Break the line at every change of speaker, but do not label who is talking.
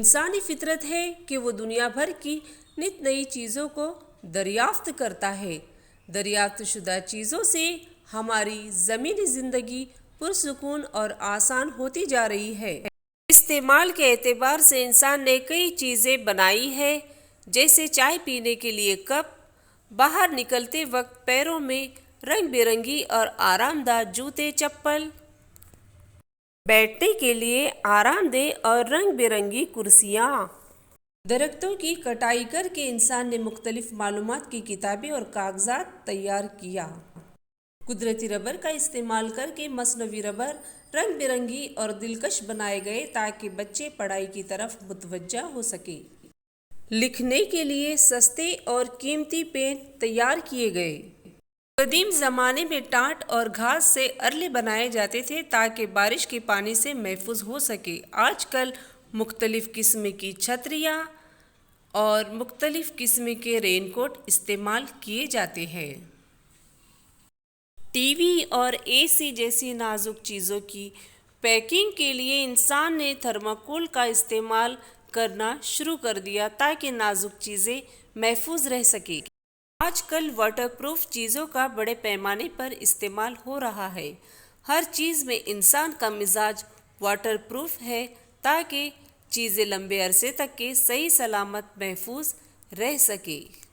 انسانی فطرت ہے کہ وہ دنیا بھر کی نت نئی چیزوں کو دریافت کرتا ہے۔ دریافت شدہ چیزوں سے ہماری زمینی زندگی پرسکون اور آسان ہوتی جا رہی ہے۔ استعمال کے اعتبار سے انسان نے کئی چیزیں بنائی ہیں، جیسے چائے پینے کے لیے کپ، باہر نکلتے وقت پیروں میں رنگ برنگی اور آرام دہ جوتے چپل، بیٹھنے کے لیے آرام دہ اور رنگ برنگی کرسیاں۔ درختوں کی کٹائی کر کے انسان نے مختلف معلومات کی کتابیں اور کاغذات تیار کیا۔ قدرتی ربر کا استعمال کر کے مصنوعی ربر رنگ برنگی اور دلکش بنائے گئے تاکہ بچے پڑھائی کی طرف متوجہ ہو سکیں۔ لکھنے کے لیے سستے اور قیمتی پین تیار کیے گئے۔ قدیم زمانے میں ٹاٹ اور گھاس سے ارلے بنائے جاتے تھے تاکہ بارش کے پانی سے محفوظ ہو سکے۔ آج کل مختلف قسم کی چھتریاں اور مختلف قسم کے رین کوٹ استعمال کیے جاتے ہیں۔ ٹی وی اور اے سی جیسی نازک چیزوں کی پیکنگ کے لیے انسان نے تھرماکول کا استعمال کرنا شروع کر دیا تاکہ نازک چیزیں محفوظ رہ سکیں۔ آج کل واٹر پروف چیزوں کا بڑے پیمانے پر استعمال ہو رہا ہے۔ ہر چیز میں انسان کا مزاج واٹر پروف ہے تاکہ چیزیں لمبے عرصے تک کے صحیح سلامت محفوظ رہ سکیں۔